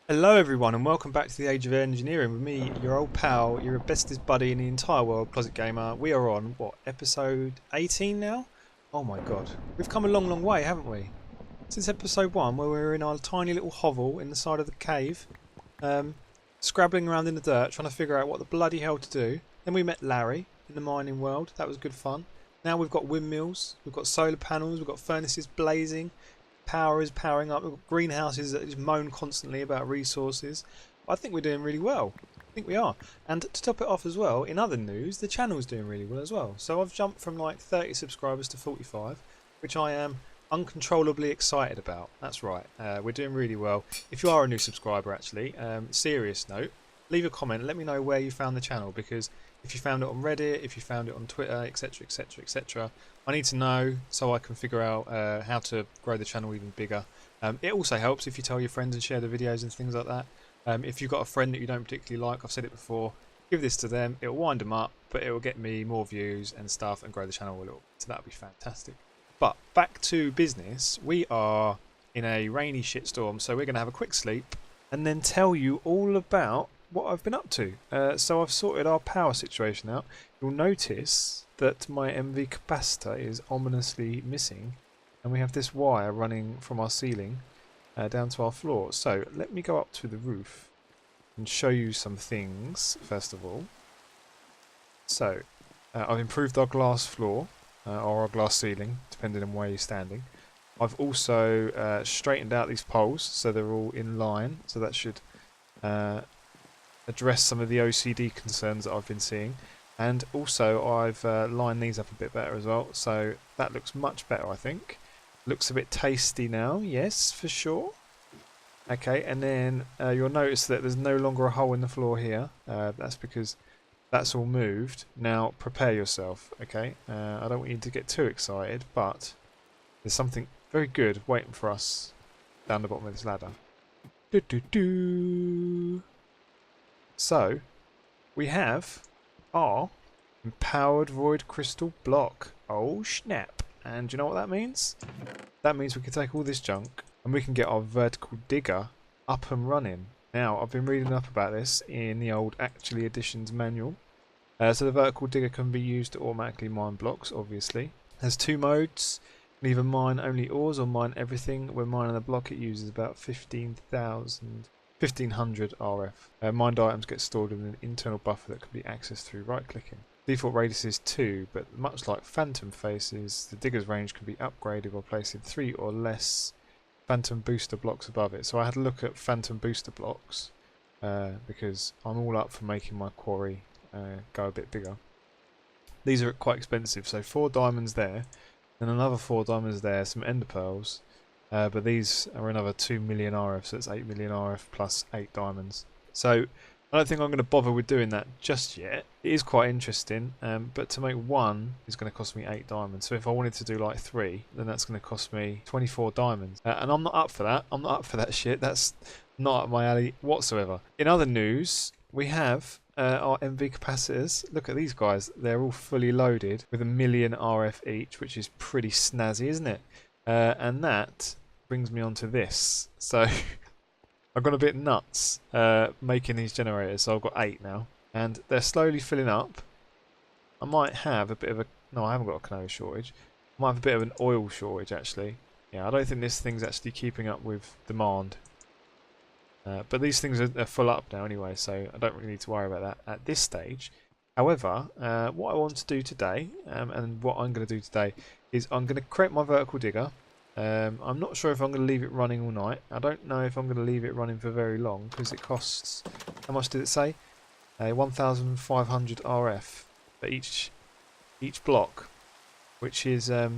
Hello everyone and welcome back to the Age of Engineering with me, your old pal, your bestest buddy in the entire world, Closet Gamer. We are on, what, episode 18 now? Oh my god. We've come a long, long way, haven't we? Since episode 1, where we were in our tiny little hovel in the side of the cave, um, scrabbling around in the dirt, trying to figure out what the bloody hell to do. Then we met Larry in the mining world. That was good fun. Now we've got windmills, we've got solar panels, we've got furnaces blazing. Power is powering up. We've got greenhouses that just moan constantly about resources. I think we're doing really well. I think we are. And to top it off as well, in other news, the channel's doing really well as well. So I've jumped from like 30 subscribers to 45, which I am uncontrollably excited about. That's right. We're doing really well. If you are a new subscriber, actually, serious note, leave a comment. Let me know where you found the channel, because if you found it on Reddit, if you found it on Twitter, etc., etc., etc., I need to know so I can figure out how to grow the channel even bigger. It also helps if you tell your friends and share the videos and things like that. If you've got a friend that you don't particularly like, I've said it before, give this to them. It'll wind them up, but it will get me more views and stuff and grow the channel a little. So that'll be fantastic. But back to business. We are in a rainy shitstorm, so we're going to have a quick sleep and then tell you all about what I've been up to. So I've sorted our power situation out. You'll notice that my MV capacitor is ominously missing, and we have this wire running from our ceiling down to our floor. So let me go up to the roof and show you some things first of all. So I've improved our glass floor or our glass ceiling, depending on where you're standing. I've also straightened out these poles so they're all in line, so that should address some of the OCD concerns that I've been seeing. And also I've lined these up a bit better as well, so that looks much better, I think. Looks a bit tasty now, yes, for sure. Okay, and then you'll notice that there's no longer a hole in the floor here. That's because that's all moved. Now prepare yourself, okay? I don't want you to get too excited, but there's something very good waiting for us down the bottom of this ladder. Do do do. So we have our empowered void crystal block. Oh snap! And do you know what that means? That means we can take all this junk and we can get our vertical digger up and running. Now, I've been reading up about this in the old Actually Editions manual. So the vertical digger can be used to automatically mine blocks, obviously. There's two modes. You can either mine only ores or mine everything. When mining a block, it uses about 1500 RF. Mined items get stored in an internal buffer that can be accessed through right-clicking. Default radius is 2, but much like Phantom Faces, the digger's range can be upgraded by placing 3 or less Phantom Booster blocks above it. So I had a look at Phantom Booster blocks because I'm all up for making my quarry go a bit bigger. These are quite expensive, so 4 diamonds there, and another 4 diamonds there, some ender pearls. But these are another 2 million RF, so it's 8 million RF plus 8 diamonds. So I don't think I'm going to bother with doing that just yet. It is quite interesting, but to make 1 is going to cost me 8 diamonds. So if I wanted to do like 3, then that's going to cost me 24 diamonds. And I'm not up for that. I'm not up for that shit. That's not up my alley whatsoever. In other news, we have our MV capacitors. Look at these guys. They're all fully loaded with 1 million RF each, which is pretty snazzy, isn't it? And that brings me on to this. So I've gone a bit nuts making these generators. So I've got 8 now, and they're slowly filling up. I might have a bit of a... No, I haven't got a canoe shortage. I might have a bit of an oil shortage, actually. Yeah, I don't think this thing's actually keeping up with demand. But these things are full up now anyway, so I don't really need to worry about that at this stage. However, what I want to do today, and what I'm going to do today, is I'm going to create my vertical digger. I'm not sure if I'm going to leave it running all night. I don't know if I'm going to leave it running for very long, because it costs... How much did it say? 1,500 RF for each block, which is a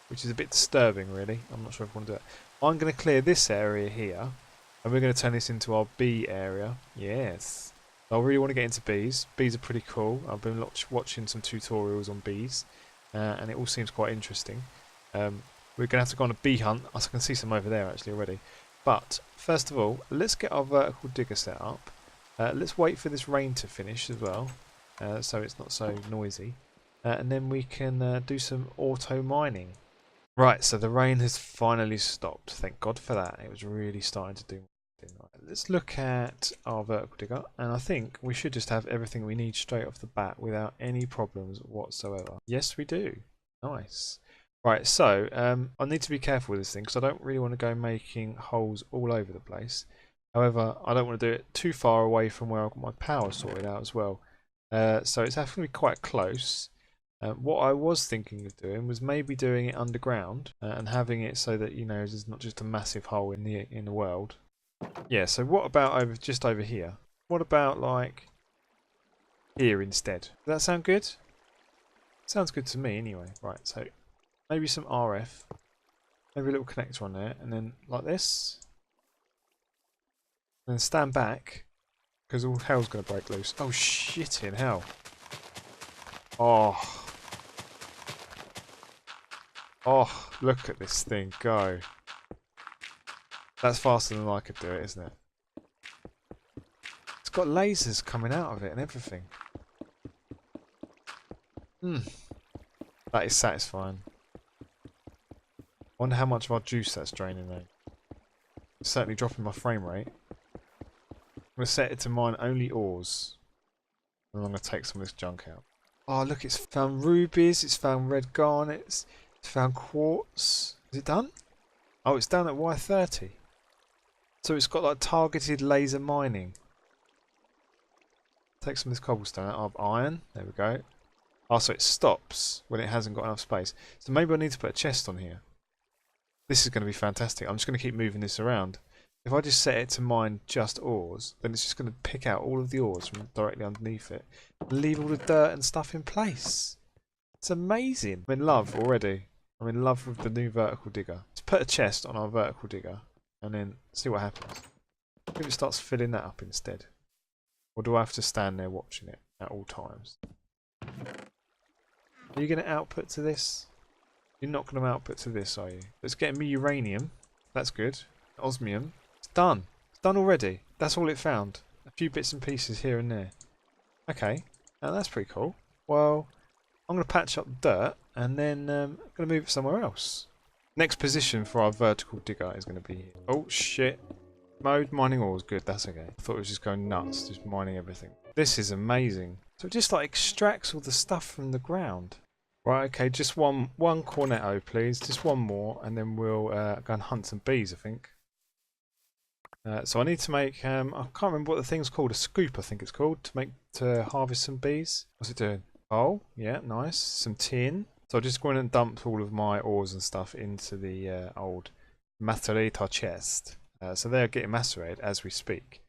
bit disturbing, really. I'm not sure if I want to do it. I'm going to clear this area here, and we're going to turn this into our bee area. Yes. I really want to get into bees. Bees are pretty cool. I've been watching some tutorials on bees, and it all seems quite interesting. We're going to have to go on a bee hunt. I can see some over there actually already. But first of all, let's get our vertical digger set up. Let's wait for this rain to finish as well, so it's not so noisy. And then we can do some auto mining. Right, so the rain has finally stopped. Thank God for that. It was really starting to do amazing. Right, let's look at our vertical digger, and I think we should just have everything we need straight off the bat without any problems whatsoever. Yes, we do. Nice. Right, so I need to be careful with this thing because I don't really want to go making holes all over the place. However, I don't want to do it too far away from where I've got my power sorted out as well. So it's having to be quite close. What I was thinking of doing was maybe doing it underground and having it so that, you know, there's not just a massive hole in the world. Yeah, so what about just over here? What about like here instead? Does that sound good? Sounds good to me anyway. Right, so maybe some RF, maybe a little connector on there, and then like this. And then stand back, because all hell's going to break loose. Oh shit in hell. Oh. Oh, look at this thing go. That's faster than I could do it, isn't it? It's got lasers coming out of it and everything. That is satisfying. Wonder how much of our juice that's draining though. It's certainly dropping my frame rate. I'm going to set it to mine only ores. And I'm going to take some of this junk out. Oh look, it's found rubies, it's found red garnets, it's found quartz. Is it done? Oh, it's down at Y30. So it's got like targeted laser mining. Take some of this cobblestone out of iron. There we go. Oh, so it stops when it hasn't got enough space. So maybe I need to put a chest on here. This is going to be fantastic. I'm just going to keep moving this around. If I just set it to mine just ores, then it's just going to pick out all of the ores from directly underneath it. And leave all the dirt and stuff in place. It's amazing. I'm in love already. I'm in love with the new vertical digger. Let's put a chest on our vertical digger and then see what happens. If it starts filling that up instead. Or do I have to stand there watching it at all times? Are you going to output to this? You're not going to output to this, are you? It's getting me uranium. That's good. Osmium. It's done. It's done already. That's all it found. A few bits and pieces here and there. Okay. Now that's pretty cool. Well, I'm going to patch up the dirt and then I'm going to move it somewhere else. Next position for our vertical digger is going to be here. Oh shit. Mode mining ores. Good, that's okay. I thought it was just going nuts, just mining everything. This is amazing. So it just like extracts all the stuff from the ground. Right, okay, just one cornetto, please. Just one more, and then we'll go and hunt some bees, I think. So I need to make, I can't remember what the thing's called, a scoop I think it's called, to harvest some bees. What's it doing? Oh, yeah, nice. Some tin. So I'll just go in and dump all of my ores and stuff into the old macerator chest. So they're getting macerated as we speak.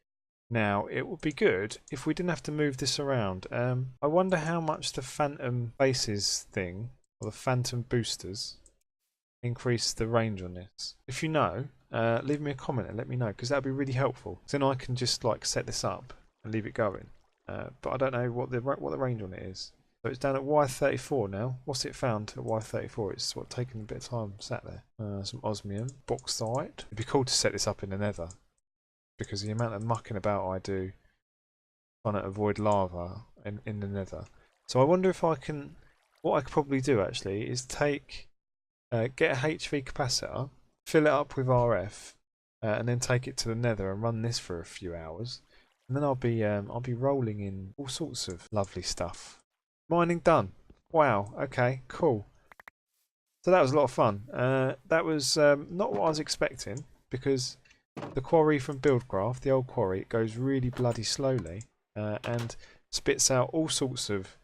Now, it would be good if we didn't have to move this around. I wonder how much the phantom bases thing, or the phantom boosters, increase the range on this. If you know, leave me a comment and let me know, because that would be really helpful. Then I can just like set this up and leave it going. But I don't know what the range on it is. So it's down at Y34 now. What's it found at Y34? It's taken a bit of time sat there. Some osmium, bauxite. It'd be cool to set this up in the nether, because the amount of mucking about I do trying to avoid lava in the nether. So I wonder if I can, what I could probably do actually is take, get a HV capacitor, fill it up with RF, and then take it to the nether and run this for a few hours. And then I'll be rolling in all sorts of lovely stuff. Mining done. Wow, okay, cool. So that was a lot of fun. That was not what I was expecting, because the quarry from Buildcraft, the old quarry, it goes really bloody slowly and spits out all sorts of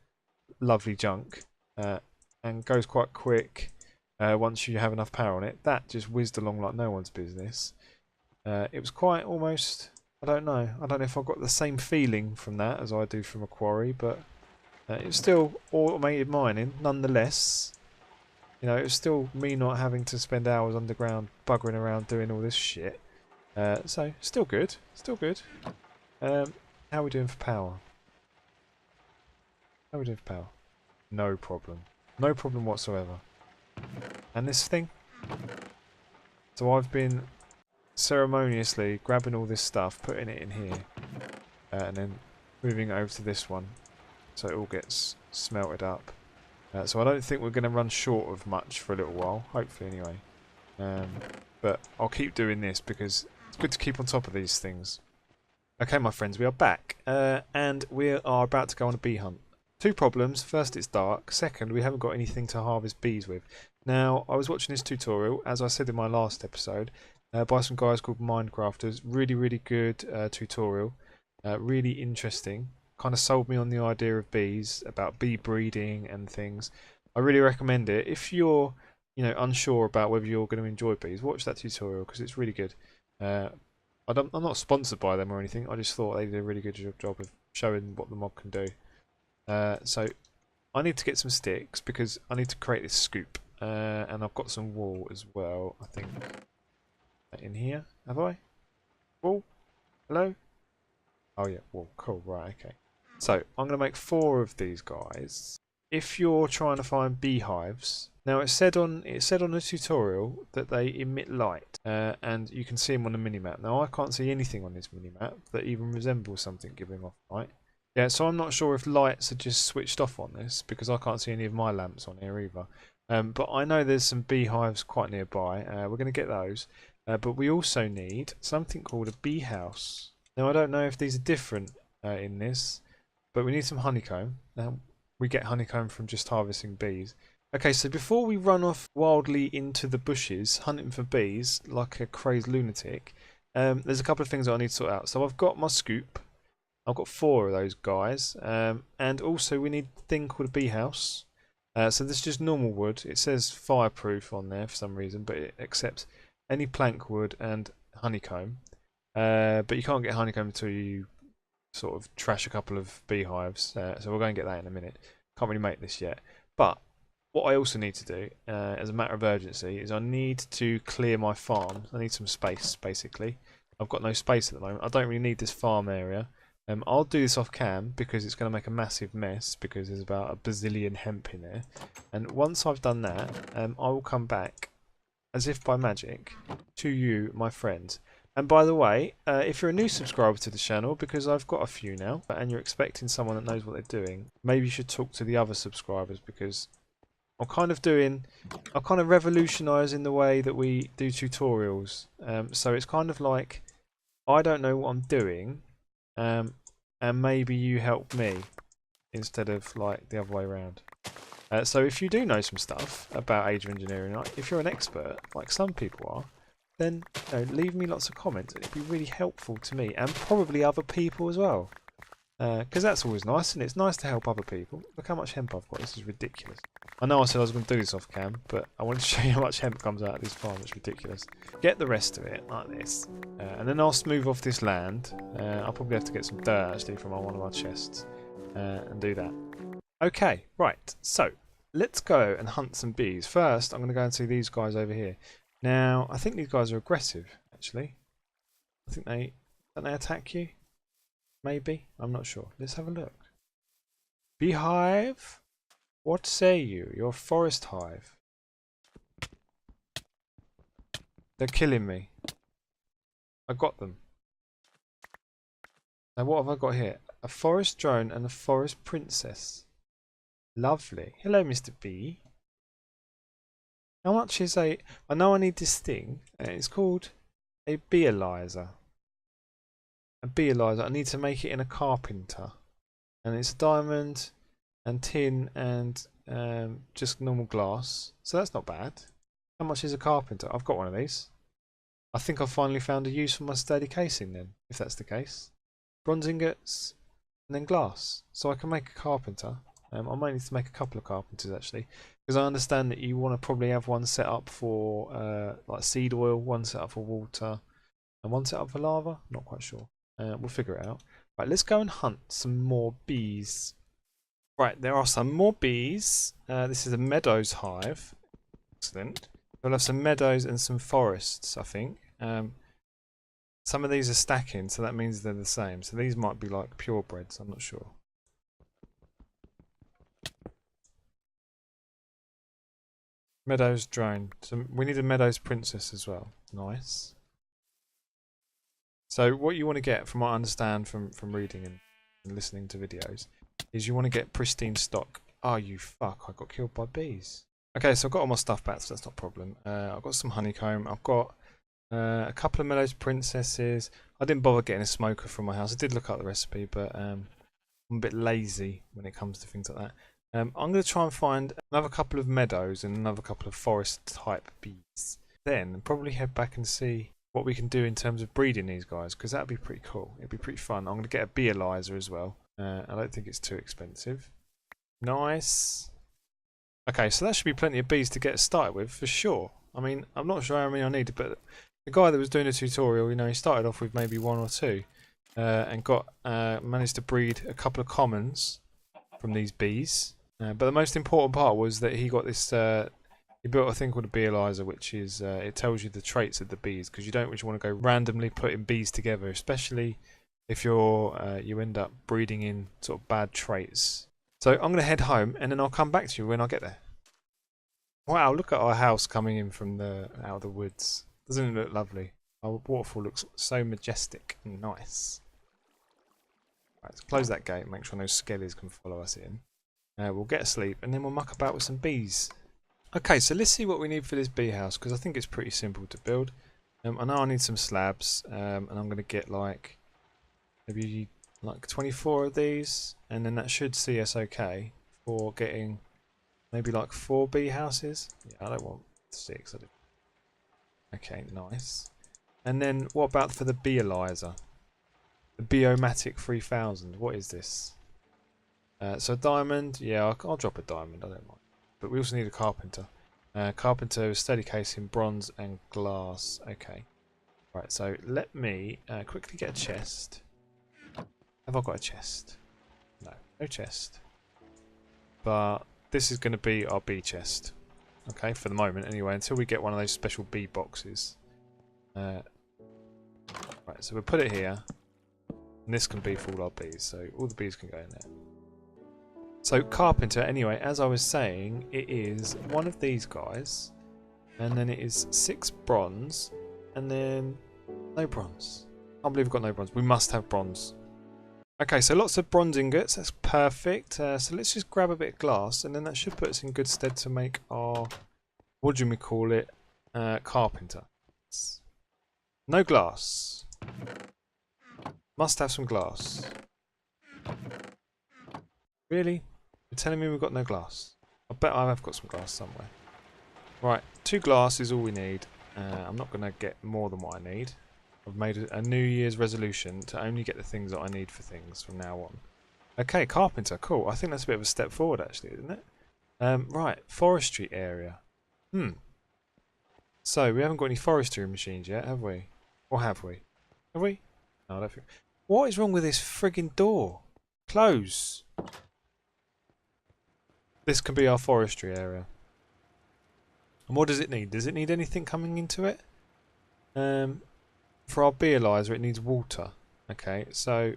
lovely junk and goes quite quick once you have enough power on it. That just whizzed along like no one's business. It was quite almost, I don't know if I got the same feeling from that as I do from a quarry, but it was still automated mining nonetheless. You know, it was still me not having to spend hours underground buggering around doing all this shit. So, still good. Still good. How are we doing for power? How are we doing for power? No problem. No problem whatsoever. And this thing? So I've been ceremoniously grabbing all this stuff, putting it in here, and then moving it over to this one, so it all gets smelted up. So I don't think we're going to run short of much for a little while, hopefully anyway. But I'll keep doing this because It's good to keep on top of these things. Okay, my friends, we are back, and we are about to go on a bee hunt. Two problems. First, it's dark. Second, we haven't got anything to harvest bees with. Now, I was watching this tutorial, as I said in my last episode, by some guys called Minecrafters. Really, really good tutorial. Really interesting. Kind of sold me on the idea of bees, about bee breeding and things. I really recommend it. If you're, unsure about whether you're going to enjoy bees, watch that tutorial because it's really good. I'm not sponsored by them or anything. I just thought they did a really good job of showing what the mod can do. So I need to get some sticks because I need to create this scoop. And I've got some wool as well, I think. In here, have I? Wool? Hello? Oh yeah, wool. Cool, right, okay. So I'm going to make 4 of these guys. If you're trying to find beehives, now it said on the tutorial that they emit light, and you can see them on the minimap. Now I can't see anything on this minimap that even resembles something giving off light. Yeah, so I'm not sure if lights are just switched off on this because I can't see any of my lamps on here either. But I know there's some beehives quite nearby. We're going to get those, but we also need something called a bee house. Now I don't know if these are different in this, but we need some honeycomb. Now we get honeycomb from just harvesting bees. Okay, so before we run off wildly into the bushes hunting for bees like a crazed lunatic, there's a couple of things that I need to sort out. So I've got my scoop. I've got 4 of those guys, and also we need a thing called a bee house. So this is just normal wood. It says fireproof on there for some reason, but it accepts any plank wood and honeycomb. But you can't get honeycomb until you sort of trash a couple of beehives. So we'll go and get that in a minute. Can't really make this yet. But what I also need to do, as a matter of urgency, is I need to clear my farm. I need some space, basically. I've got no space at the moment. I don't really need this farm area. I'll do this off cam because it's going to make a massive mess because there's about a bazillion hemp in there. And once I've done that, I will come back, as if by magic, to you, my friends. And by the way, if you're a new subscriber to the channel, because I've got a few now, and you're expecting someone that knows what they're doing, maybe you should talk to the other subscribers because I'm kind of revolutionising the way that we do tutorials. So it's kind of like, I don't know what I'm doing, and maybe you help me instead of like the other way around. So if you do know some stuff about Age of Engineering, like if you're an expert, like some people are, then leave me lots of comments. It'd be really helpful to me and probably other people as well. Because that's always nice, and it's nice to help other people. Look how much hemp I've got. This is ridiculous. I know I said I was going to do this off cam, but I wanted to show you how much hemp comes out of this farm. It's ridiculous. Get the rest of it like this, and then I'll smooth off this land. I'll probably have to get some dirt actually from one of our chests and do that. Okay, right. So let's go and hunt some bees. First, I'm going to go and see these guys over here. Now, I think these guys are aggressive. Actually, I think don't they attack you? Maybe? I'm not sure. Let's have a look. Beehive? What say you? You're a forest hive. They're killing me. I got them. Now what have I got here? A forest drone and a forest princess. Lovely. Hello, Mr. Bee. How much is I know I need this thing. It's called a beealyzer. A beealyzer. I need to make it in a carpenter, and it's diamond and tin and just normal glass, so that's not bad. How much is a carpenter? I've got one of these. I think I've finally found a use for my sturdy casing then, if that's the case. Bronze ingots and then glass, so I can make a carpenter. I might need to make a couple of carpenters actually, because I understand that you want to probably have one set up for like seed oil, one set up for water, and one set up for lava. I'm not quite sure. We'll figure it out. Right, let's go and hunt some more bees. Right, there are some more bees. This is a meadows hive. Excellent. We'll have some meadows and some forests, I think. Some of these are stacking, so that means they're the same. So these might be like purebreds, I'm not sure. Meadows drone. So we need a meadows princess as well. Nice. So what you want to get, from what I understand from reading and listening to videos, is you want to get pristine stock. Oh, you fuck, I got killed by bees. Okay, so I've got all my stuff back, so that's not a problem. I've got some honeycomb. I've got A couple of Meadows Princesses. I didn't bother getting a smoker from my house. I did look up the recipe, but I'm a bit lazy when it comes to things like that. I'm going to try and find another couple of meadows and another couple of forest type bees. Then probably head back and see what we can do in terms of breeding these guys, because that'd be pretty cool. It'd be pretty fun. I'm going to get a Beealyzer as well. I don't think it's too expensive. Nice. Okay, so that should be plenty of bees to get started with for sure. I mean, I'm not sure how many I needed, but the guy that was doing the tutorial, you know, he started off with maybe one or two, and got managed to breed a couple of commons from these bees. But the most important part was that he got this. He built a thing called a Beealyzer, which is it tells you the traits of the bees, because you don't really want to go randomly putting bees together, especially if you end up breeding in sort of bad traits. So I'm going to head home, and then I'll come back to you when I get there. Wow, look at our house coming in from out of the woods. Doesn't it look lovely? Our waterfall looks so majestic and nice. Right, let's close that gate, make sure no skellies can follow us in. We'll get asleep, and then we'll muck about with some bees. Okay, so let's see what we need for this bee house, because I think it's pretty simple to build. I know I need some slabs, and I'm going to get like maybe like 24 of these, and then that should see us okay for getting maybe like 4 bee houses. Yeah, I don't want 6. Okay, nice. And then what about for the Beealyzer? The Biomatic 3000. What is this? So diamond. Yeah, I'll drop a diamond. I don't mind. But we also need a carpenter. Carpenter with steady casing, bronze and glass. Okay. Right, so let me quickly get a chest. Have I got a chest? No, no chest. But this is going to be our bee chest. Okay, for the moment anyway, until we get one of those special bee boxes. Right, so we'll put it here. And this can be for all our bees, so all the bees can go in there. So carpenter, anyway, as I was saying, it is one of these guys. And then it is 6 bronze. And then no bronze. I can't believe we've got no bronze. We must have bronze. Okay, so lots of bronze ingots. That's perfect. So let's just grab a bit of glass, and then that should put us in good stead to make our, what do we call it, carpenter. No glass. Must have some glass. Really? You're telling me we've got no glass? I bet I have got some glass somewhere. Right, 2 glass is all we need. I'm not going to get more than what I need. I've made a New Year's resolution to only get the things that I need for things from now on. Okay, carpenter, cool. I think that's a bit of a step forward actually, isn't it? Right, forestry area. So, we haven't got any forestry machines yet, have we? Or have we? Have we? No, I don't think. What is wrong with this frigging door? Close. This can be our forestry area. And what does it need? Does it need anything coming into it? For our Beealyzer, it needs water. Okay, so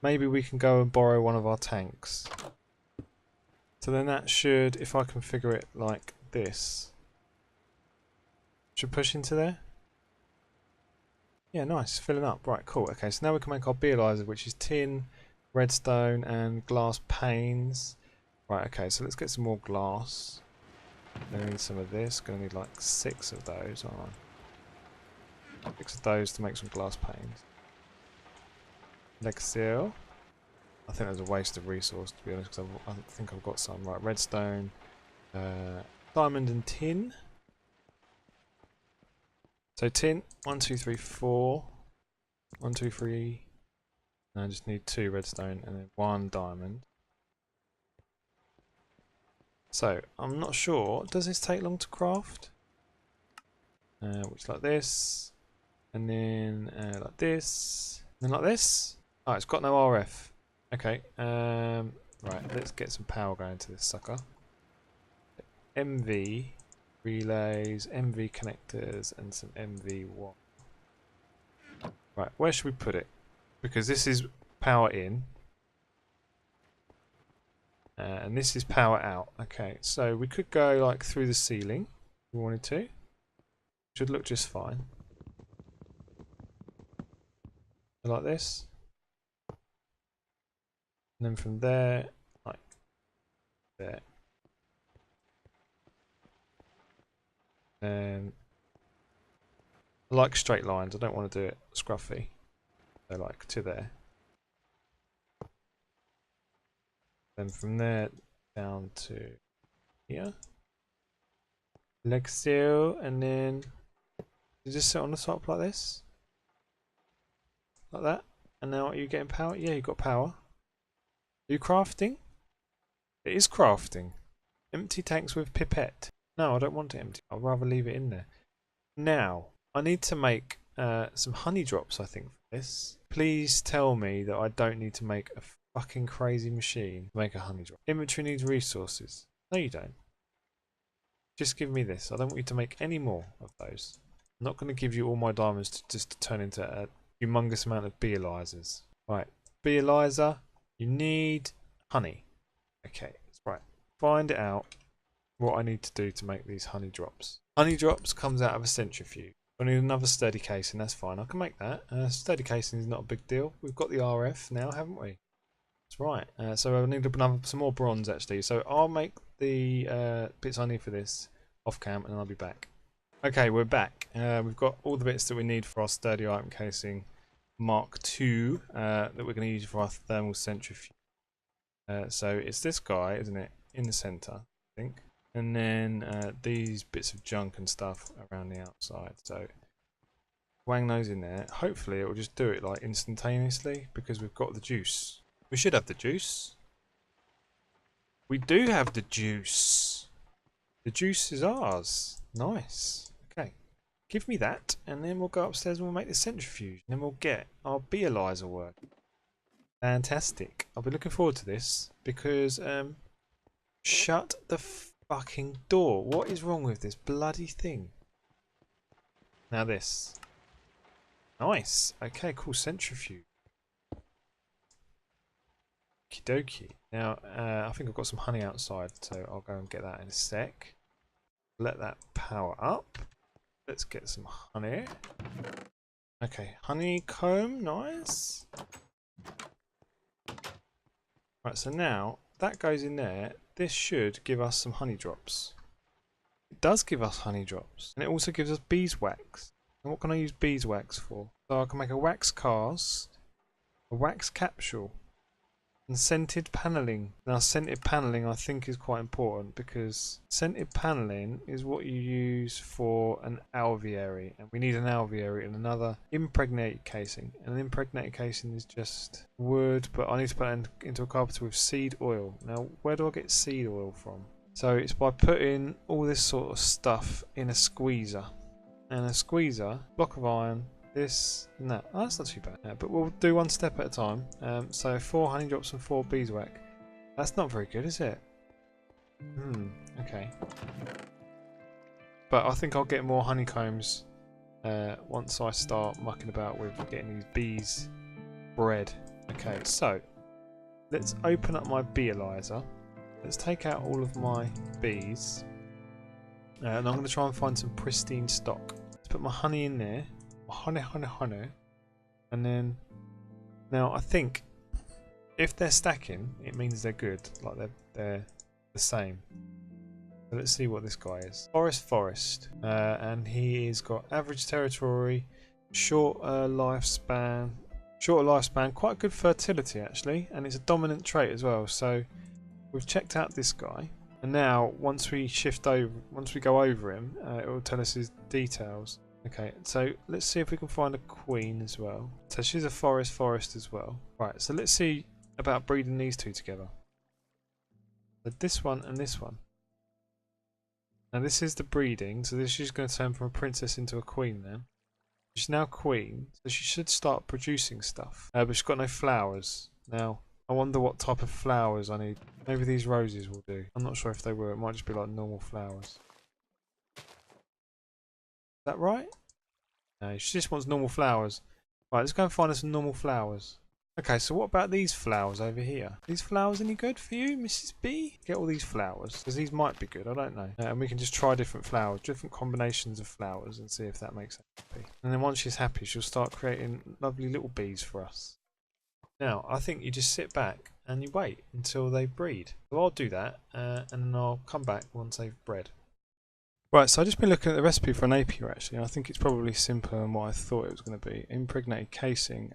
maybe we can go and borrow one of our tanks. So then that should, if I configure it like this, should push into there. Yeah, nice, filling up. Right, cool. Okay, so now we can make our Beealyzer, which is tin, redstone, and glass panes. Right, okay, so let's get some more glass. Gonna need some of this. Gonna need like 6 of those. Aren't I? 6 of those to make some glass panes. Lexil. I think there's a waste of resource to be honest, because I think I've got some. Right, redstone, diamond, and tin. So tin, 1, 2, 3, 4. 1, 2, 3. And I just need 2 redstone and then 1 diamond. So I'm not sure. Does this take long to craft? Which like this, and then like this, and then like this. Oh, it's got no RF. Okay. Right. Let's get some power going to this sucker. MV relays, MV connectors, and some MV1. Right. Where should we put it? Because this is power in. And this is power out. Okay, so we could go like through the ceiling if we wanted to. Should look just fine. Like this. And then from there, like there. And I like straight lines. I don't want to do it scruffy. So like to there. Then from there down to here. Like so, and then you just sit on the top like this. Like that. And now are you getting power? Yeah, you got power. Are you crafting? It is crafting. Empty tanks with pipette. No, I don't want it empty. I'd rather leave it in there. Now, I need to make some honey drops, I think, for this. Please tell me that I don't need to make a fucking crazy machine to make a honey drop. Inventory needs resources. No, you don't. Just give me this. I don't want you to make any more of those. I'm not going to give you all my diamonds just to turn into a humongous amount of beealizers. Right, beelizer, you need honey. Okay, right. Find out what I need to do to make these honey drops. Honey drops comes out of a centrifuge. I need another sturdy casing, that's fine. I can make that. Sturdy casing is not a big deal. We've got the RF now, haven't we? That's right. So I need some more bronze actually. So I'll make the bits I need for this off cam and then I'll be back. Okay, we're back. We've got all the bits that we need for our sturdy item casing Mark II that we're going to use for our thermal centrifuge. So it's this guy, isn't it? In the center, I think. And then these bits of junk and stuff around the outside. So wang those in there. Hopefully it will just do it like instantaneously because we've got the juice. We should have the juice. We do have the juice. The juice is ours. Nice. Okay. Give me that and then we'll go upstairs and we'll make the centrifuge. And then we'll get our beelizer work. Fantastic. I'll be looking forward to this because shut the fucking door. What is wrong with this bloody thing? Now this. Nice. Okay, cool. Centrifuge. Okie dokie. Now, I think I've got some honey outside, so I'll go and get that in a sec. Let that power up. Let's get some honey. Okay, honeycomb. Nice. Right, so now that goes in there. This should give us some honey drops. It does give us honey drops. And it also gives us beeswax. And what can I use beeswax for? So I can make a wax cast, a wax capsule, and scented panelling. Now scented panelling I think is quite important because scented panelling is what you use for an alveary. And we need an alveary and another impregnated casing. And an impregnated casing is just wood, but I need to put it into a carpenter with seed oil. Now where do I get seed oil from? So it's by putting all this sort of stuff in a squeezer. And a squeezer, block of iron, this and that. Oh, that's not too bad. But we'll do one step at a time. So 4 honey drops and 4 beeswax. That's not very good, is it? Okay. But I think I'll get more honeycombs once I start mucking about with getting these bees bred. Okay, so let's open up my beelizer. Let's take out all of my bees. And I'm going to try and find some pristine stock. Let's put my honey in there. Honey. And then, now I think if they're stacking, it means they're good. Like they're the same. So let's see what this guy is. Forest. And he's got average territory, short lifespan, quite good fertility actually, and it's a dominant trait as well. So we've checked out this guy. And now, once we go over him, it will tell us his details. Okay, so let's see if we can find a queen as well. So she's a forest as well. Right, so let's see about breeding these two together. So this one and this one. Now this is the breeding, so this is going to turn from a princess into a queen then. She's now queen, so she should start producing stuff. But she's got no flowers. Now, I wonder what type of flowers I need. Maybe these roses will do. I'm not sure if they will. It might just be like normal flowers. Is that right? No, she just wants normal flowers. Right, let's go and find us some normal flowers. Okay, so what about these flowers over here? These flowers any good for you, Mrs. B? Get all these flowers, because these might be good, I don't know. And we can just try different flowers, different combinations of flowers and see if that makes her happy. And then once she's happy, she'll start creating lovely little bees for us. Now, I think you just sit back and you wait until they breed. So I'll do that, and then I'll come back once they've bred. Right, so I've just been looking at the recipe for an apiary actually, and I think it's probably simpler than what I thought it was going to be. Impregnated casing,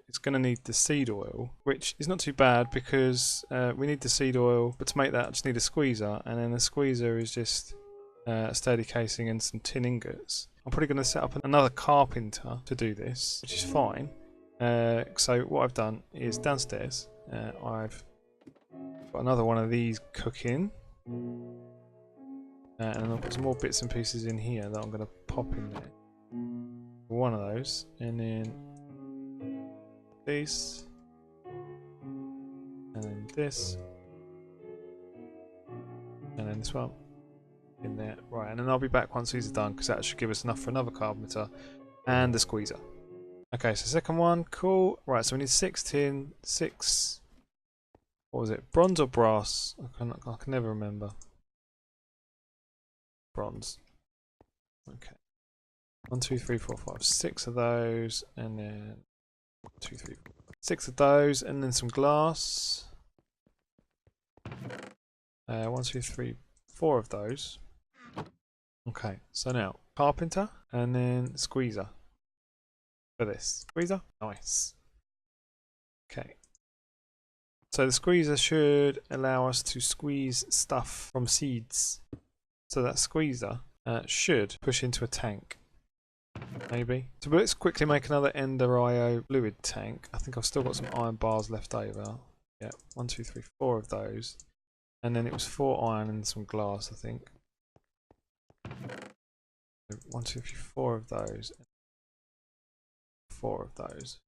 it's going to need the seed oil, which is not too bad because we need the seed oil, but to make that I just need a squeezer, and then the squeezer is just a sturdy casing and some tin ingots. I'm probably going to set up another carpenter to do this, which is fine. So what I've done is downstairs, I've got another one of these cooking. And then I'll put some more bits and pieces in here that I'm going to pop in there. One of those, and then these, and then this, and then this one in there. Right, and then I'll be back once these are done because that should give us enough for another carpenter and a squeezer. Okay, so second one, cool. Right, so we need 6 tin, 6. What was it? Bronze or brass? I can never remember. Bronze. Okay. 1, 2, 3, 4, 5, 6 of those, and then 1, 2, 3, 4, 6 of those, and then some glass. 1, 2, 3, 4 of those. Okay, so now carpenter and then squeezer for this. Squeezer, nice. Okay. So the squeezer should allow us to squeeze stuff from seeds. So that squeezer should push into a tank. Maybe. So let's quickly make another Ender IO fluid tank. I think I've still got some iron bars left over. Yeah, 1, 2, 3, 4 of those. And then it was 4 iron and some glass, I think. 1, 2, 3, 4 of those. 4 of those.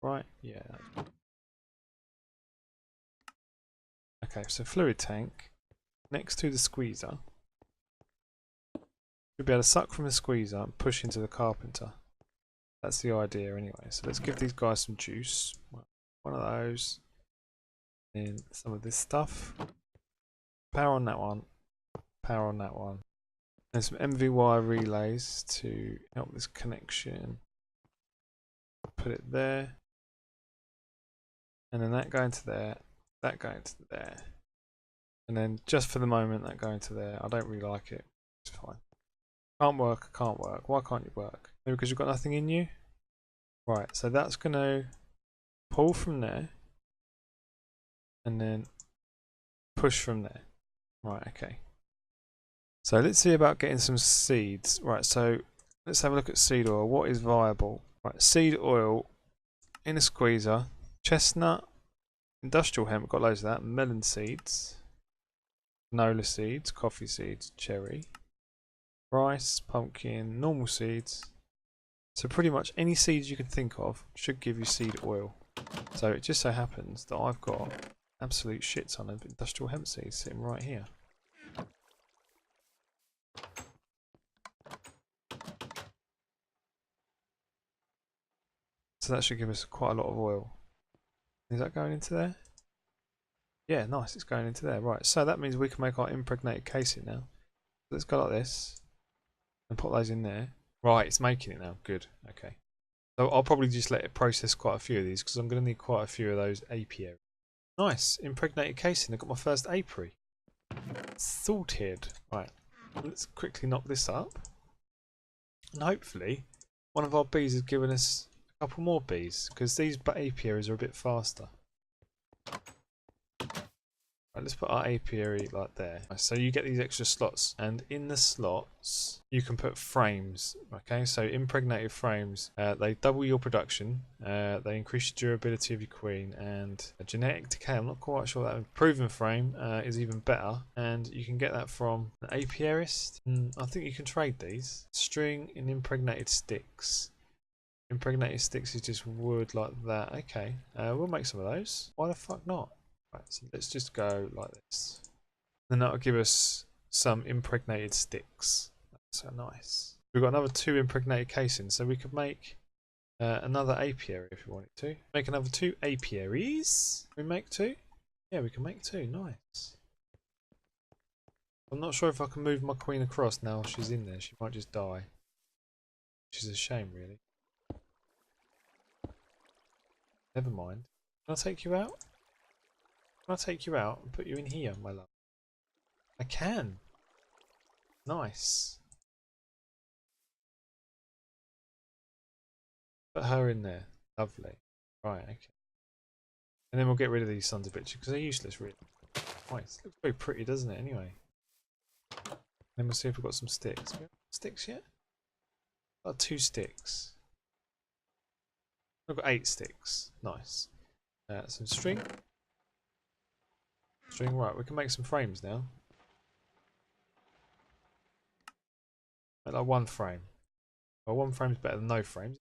Right? Yeah. Okay, so fluid tank next to the squeezer. You'll be able to suck from the squeezer and push into the carpenter. That's the idea anyway. So let's give these guys some juice. One of those. And some of this stuff. Power on that one. Power on that one. And some MVY relays to help this connection. Put it there. And then that going to there. That going to there. And then just for the moment that going to there. I don't really like it. It's fine. Can't work, can't work. Why can't you work? Maybe because you've got nothing in you? Right, so that's going to pull from there. And then push from there. Right, okay. So let's see about getting some seeds. Right, so let's have a look at seed oil. What is viable? Right, seed oil in a squeezer. Chestnut, industrial hemp, got loads of that. Melon seeds, canola seeds, coffee seeds, cherry, rice, pumpkin, normal seeds. So pretty much any seeds you can think of should give you seed oil. So it just so happens that I've got absolute shit ton of industrial hemp seeds sitting right here. So that should give us quite a lot of oil. Is that going into there? Yeah, nice, it's going into there. Right, so that means we can make our impregnated casing now. Let's go like this and put those in there. Right, it's making it now. Good, okay. So I'll probably just let it process quite a few of these because I'm going to need quite a few of those apiary. Nice, impregnated casing. I got my first apiary. Sorted. Right, let's quickly knock this up. And hopefully one of our bees has given us a couple more bees because these apiaries are a bit faster. Right, let's put our apiary like there. So you get these extra slots, and in the slots you can put frames. Okay, so impregnated frames, they double your production, they increase the durability of your queen, and a genetic decay. I'm not quite sure that a proven frame is even better, and you can get that from an apiarist. I think you can trade these. String and impregnated sticks. Impregnated sticks is just wood like that. Okay, we'll make some of those. Why the fuck not? Right, so let's just go like this. Then that'll give us some impregnated sticks. That's so nice. We've got another 2 impregnated casings, so we could make another apiary if we wanted to. Make another 2 apiaries. Can we make 2? Yeah, we can make 2. Nice. I'm not sure if I can move my queen across now she's in there. She might just die. Which is a shame, really. Never mind. Can I take you out? Can I take you out and put you in here, my love? I can. Nice. Put her in there. Lovely. Right, okay. And then we'll get rid of these sons of bitches because they're useless, really. Nice. Looks very pretty, doesn't it? Anyway. Then we'll see if we've got some sticks. We have sticks yet? Got 2 sticks. I've got 8 sticks. Nice. Some string. String, right. We can make some frames now. Make like 1 frame. Well, 1 frame is better than no frames.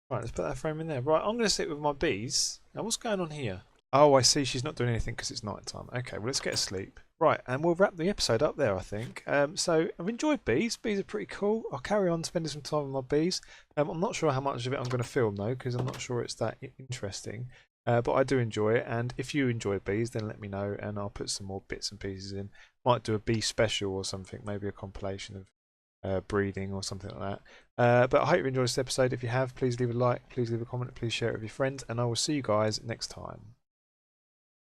Right, let's put that frame in there. Right, I'm going to sit with my bees. Now, what's going on here? Oh, I see. She's not doing anything because it's night time. Okay, well, let's get asleep. Right, and we'll wrap the episode up there, I think. So, I've enjoyed bees. Bees are pretty cool. I'll carry on spending some time with my bees. I'm not sure how much of it I'm going to film, though, because I'm not sure it's that interesting. But I do enjoy it, and if you enjoy bees, then let me know, and I'll put some more bits and pieces in. Might do a bee special or something, maybe a compilation of breeding or something like that. But I hope you enjoyed this episode. If you have, please leave a like, please leave a comment, please share it with your friends, and I will see you guys next time.